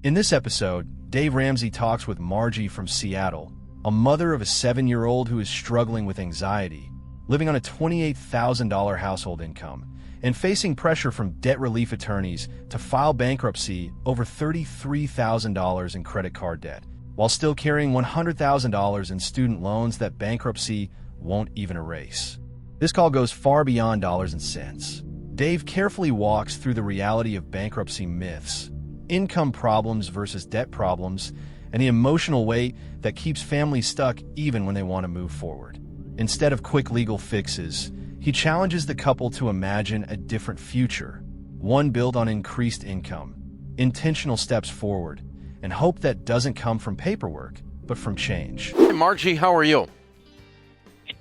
In this episode, Dave Ramsey talks with Margie from Seattle, a mother of a 7-year-old who is struggling with anxiety, living on a $28,000 household income, and facing pressure from debt relief attorneys to file bankruptcy over $33,000 in credit card debt, while still carrying $100,000 in student loans that bankruptcy won't even erase. This call goes far beyond dollars and cents. Dave carefully walks through the reality of bankruptcy myths, income problems versus debt problems, and the emotional weight that keeps families stuck even when they want to move forward. Instead of quick legal fixes, he challenges the couple to imagine a different future, one built on increased income, intentional steps forward, and hope that doesn't come from paperwork, but from change. Hey, Margie, how are you?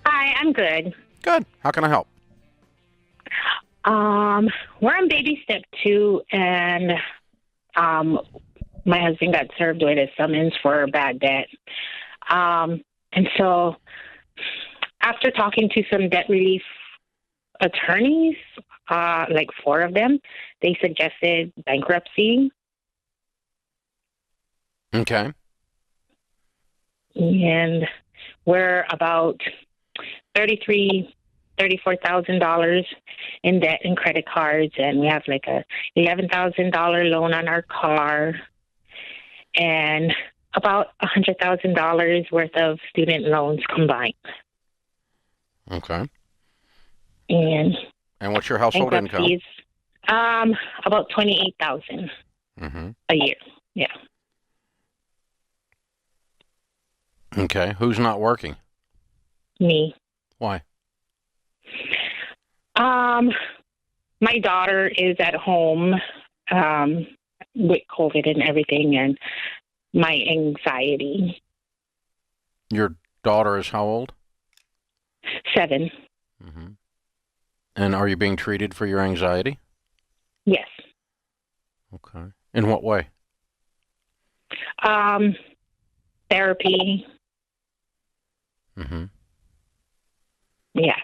Hi, I'm good. Good. How can I help? We're on baby step 2, and my husband got served with a summons for bad debt. And so after talking to some debt relief attorneys, like 4 of them, they suggested bankruptcy. Okay. And we're about $34,000 in debt and credit cards, and we have like a $11,000 loan on our car, and about $100,000 worth of student loans combined. Okay. And what's your household income? About $28,000 a year. Yeah. Okay. Who's not working? Me. Why? My daughter is at home with COVID and everything, and my anxiety. Your daughter is how old? 7. And are you being treated for your anxiety? Yes. Okay. In what way? Therapy. Yeah.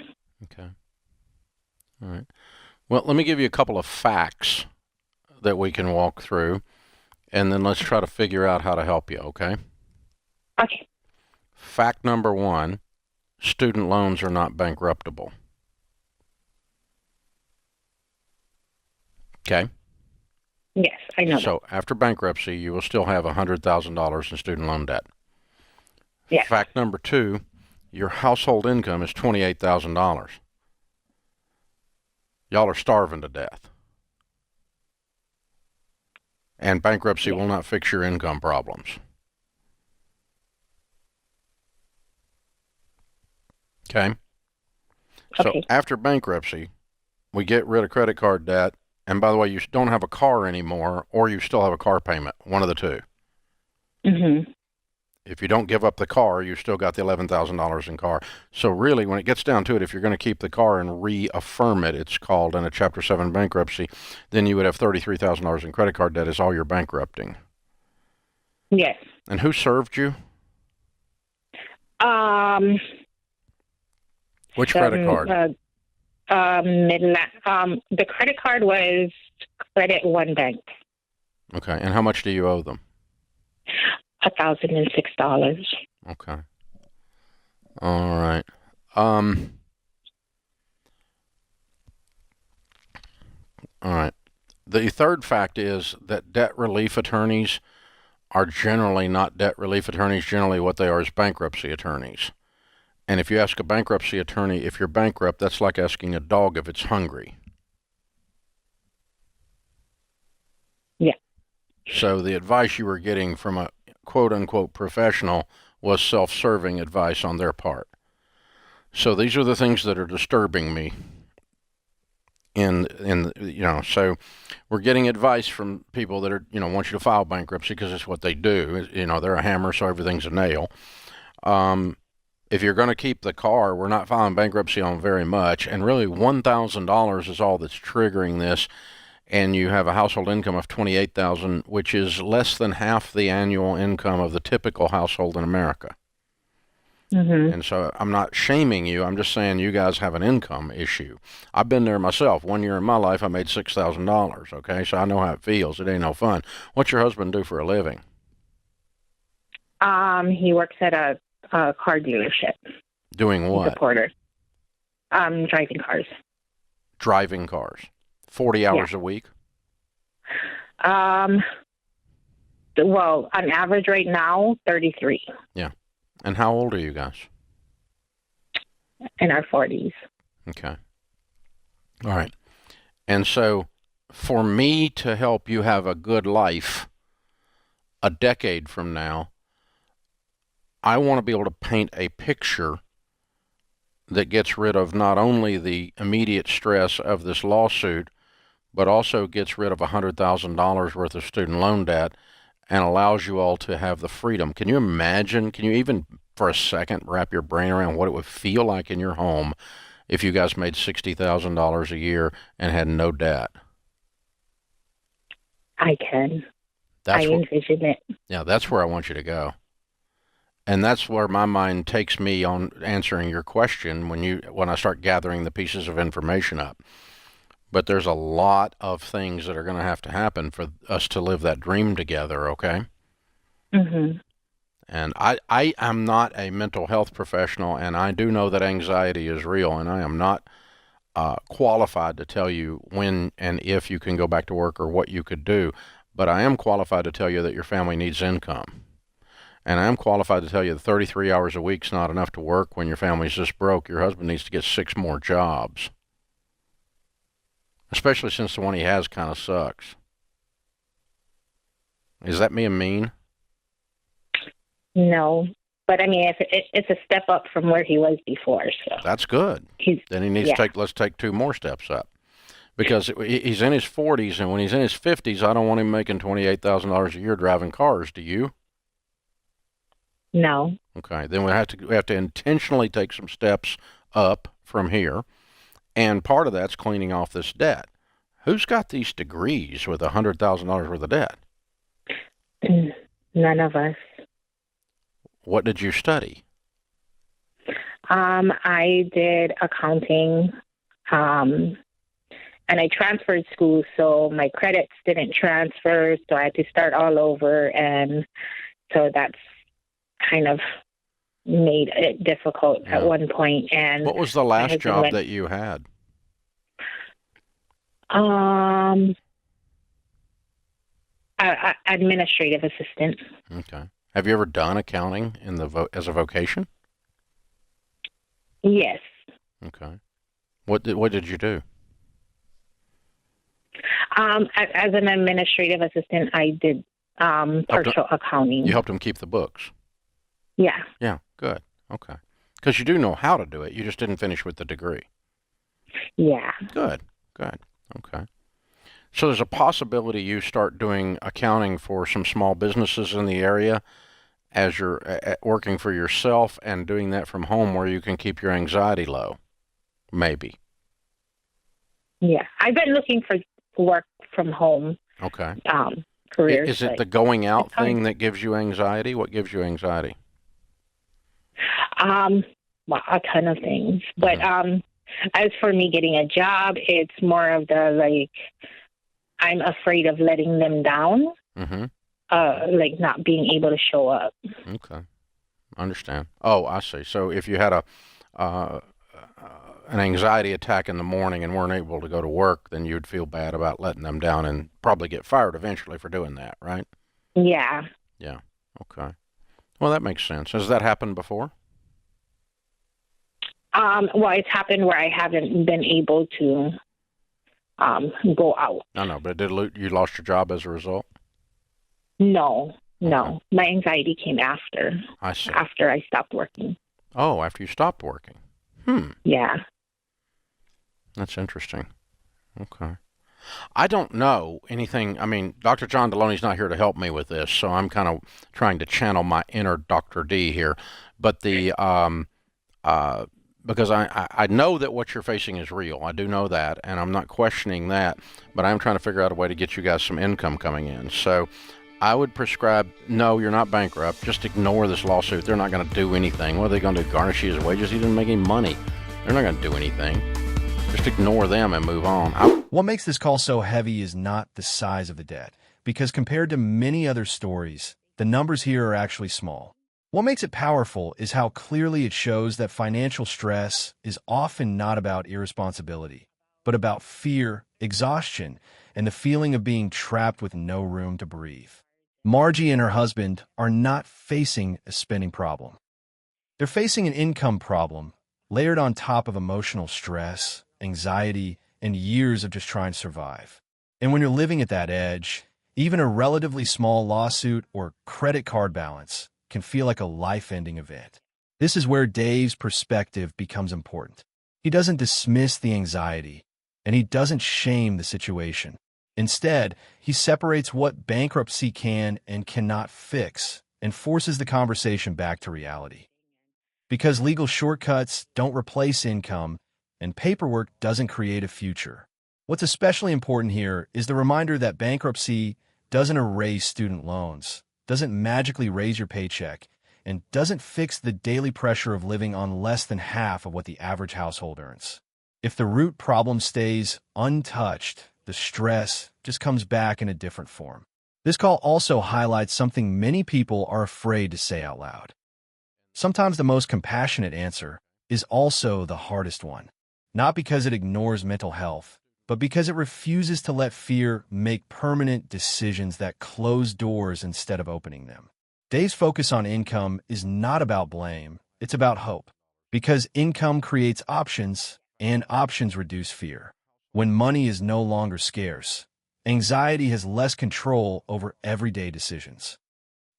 Okay. All right. Well, let me give you a couple of facts that we can walk through, and then let's try to figure out how to help you, okay? Okay. Fact number 1, student loans are not bankruptable. Okay? Yes, I know. So after bankruptcy, you will still have $100,000 in student loan debt. Yes. Fact number 2, your household income is $28,000. Y'all are starving to death. And bankruptcy will not fix your income problems. Okay? So after bankruptcy, we get rid of credit card debt. And by the way, you don't have a car anymore, or you still have a car payment, one of the two. If you don't give up the car, you still got the $11,000 in car. So really, when it gets down to it, if you're going to keep the car and reaffirm it, it's called in a Chapter 7 bankruptcy, then you would have $33,000 in credit card debt is all you're bankrupting. Yes. And who served you? Which credit card? The credit card was Credit One Bank. Okay. And how much do you owe them? $1,006. Okay. All right. All right. The third fact is that debt relief attorneys are generally not debt relief attorneys. Generally what they are is bankruptcy attorneys. And if you ask a bankruptcy attorney if you're bankrupt, that's like asking a dog if it's hungry. Yeah. So the advice you were getting from a quote-unquote professional was self-serving advice on their part. So these are the things that are disturbing me. So we're getting advice from people that are, want you to file bankruptcy because it's what they do. They're a hammer, so everything's a nail. If you're going to keep the car, we're not filing bankruptcy on very much. And really $1,000 is all that's triggering this. And you have a household income of $28,000, which is less than half the annual income of the typical household in America. Mhm. And so I'm not shaming you. I'm just saying you guys have an income issue. I've been there myself. 1 year in my life, I made $6,000. Okay, so I know how it feels. It ain't no fun. What's your husband do for a living? He works at a car dealership. Doing He's a what? porter. Driving cars. Driving cars. 40 hours a week? Well, on average right now, 33. Yeah. And how old are you guys? In our 40s. Okay. All right. And so for me to help you have a good life a decade from now, I want to be able to paint a picture that gets rid of not only the immediate stress of this lawsuit, but also gets rid of $100,000 worth of student loan debt and allows you all to have the freedom. Can you imagine, can you even for a second wrap your brain around what it would feel like in your home if you guys made $60,000 a year and had no debt? I can. I envision it. Yeah, that's where I want you to go. And that's where my mind takes me on answering your question when I start gathering the pieces of information up. But there's a lot of things that are going to have to happen for us to live that dream together, okay? Mm-hmm. And I am not a mental health professional, and I do know that anxiety is real, and I am not qualified to tell you when and if you can go back to work or what you could do. But I am qualified to tell you that your family needs income. And I am qualified to tell you that 33 hours a week is not enough to work when your family's this broke. Your husband needs to get 6 more jobs. Especially since the one he has kind of sucks. Is that being mean? No. But I mean, it's a step up from where he was before. So that's good. Then he needs to let's take 2 more steps up. Because he's in his 40s, and when he's in his 50s, I don't want him making $28,000 a year driving cars. Do you? No. Okay, then we have to intentionally take some steps up from here, and part of that's cleaning off this debt. Who's got these degrees with $100,000 worth of debt? None of us. What did you study? I did accounting, and I transferred schools, so my credits didn't transfer, so I had to start all over, and so that's kind of made it difficult at one point. And what was the last job that you had? Administrative assistant. Okay. Have you ever done accounting as a vocation? Yes. Okay. What did you do? As an administrative assistant, I did partial accounting. You helped them keep the books? Yeah. Yeah, good. Okay. Because you do know how to do it. You just didn't finish with the degree. Yeah. Good. Okay. So there's a possibility you start doing accounting for some small businesses in the area as you're working for yourself and doing that from home where you can keep your anxiety low. Maybe. Yeah. I've been looking for work from home. Okay. Careers. Is it the going out thing that gives you anxiety? What gives you anxiety? Well, a ton of things. But as for me getting a job, it's more of the I'm afraid of letting them down. Mm-hmm. Not being able to show up. Okay. Understand. Oh, I see. So if you had an anxiety attack in the morning and weren't able to go to work, then you'd feel bad about letting them down and probably get fired eventually for doing that, right? Yeah. Yeah. Okay. Well, that makes sense. Has that happened before? Well, it's happened where I haven't been able to go out. No, but you lost your job as a result? No. Okay. My anxiety came after. I see. After I stopped working. Oh, after you stopped working. Yeah. That's interesting. Okay. I don't know anything. I mean, Dr. John Deloney's not here to help me with this, so I'm kind of trying to channel my inner Dr. D here. But because I know that what you're facing is real. I do know that, and I'm not questioning that, but I'm trying to figure out a way to get you guys some income coming in. So I would prescribe, no, you're not bankrupt. Just ignore this lawsuit. They're not going to do anything. What are they going to do? Garnish his wages? He didn't make any money. They're not going to do anything. Just ignore them and move on. What makes this call so heavy is not the size of the debt, because compared to many other stories, the numbers here are actually small. What makes it powerful is how clearly it shows that financial stress is often not about irresponsibility, but about fear, exhaustion, and the feeling of being trapped with no room to breathe. Margie and her husband are not facing a spending problem. They're facing an income problem layered on top of emotional stress, anxiety, and years of just trying to survive. And when you're living at that edge, even a relatively small lawsuit or credit card balance can feel like a life-ending event. This is where Dave's perspective becomes important. He doesn't dismiss the anxiety, and he doesn't shame the situation. Instead, he separates what bankruptcy can and cannot fix and forces the conversation back to reality. Because legal shortcuts don't replace income and paperwork doesn't create a future. What's especially important here is the reminder that bankruptcy doesn't erase student loans, doesn't magically raise your paycheck, and doesn't fix the daily pressure of living on less than half of what the average household earns. If the root problem stays untouched, the stress just comes back in a different form. This call also highlights something many people are afraid to say out loud. Sometimes the most compassionate answer is also the hardest one, not because it ignores mental health, but because it refuses to let fear make permanent decisions that close doors instead of opening them. Dave's focus on income is not about blame, it's about hope. Because income creates options, and options reduce fear. When money is no longer scarce, anxiety has less control over everyday decisions.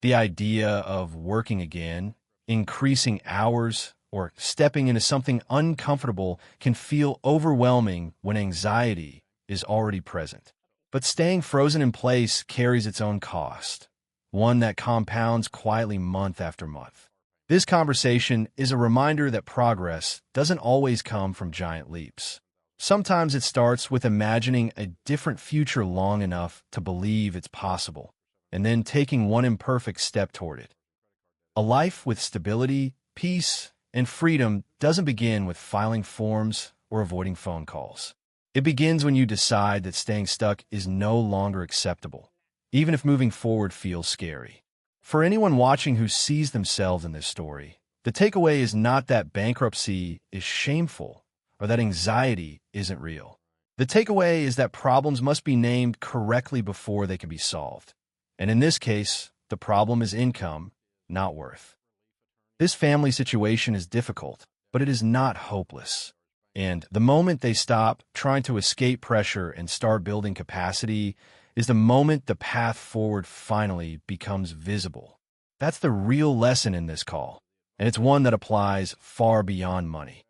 The idea of working again, increasing hours, or stepping into something uncomfortable can feel overwhelming when anxiety is already present. But staying frozen in place carries its own cost, one that compounds quietly month after month. This conversation is a reminder that progress doesn't always come from giant leaps. Sometimes it starts with imagining a different future long enough to believe it's possible, and then taking one imperfect step toward it. A life with stability, peace, and freedom doesn't begin with filing forms or avoiding phone calls. It begins when you decide that staying stuck is no longer acceptable, even if moving forward feels scary. For anyone watching who sees themselves in this story, the takeaway is not that bankruptcy is shameful or that anxiety isn't real. The takeaway is that problems must be named correctly before they can be solved. And in this case, the problem is income, not worth. This family situation is difficult, but it is not hopeless. And the moment they stop trying to escape pressure and start building capacity is the moment the path forward finally becomes visible. That's the real lesson in this call, and it's one that applies far beyond money.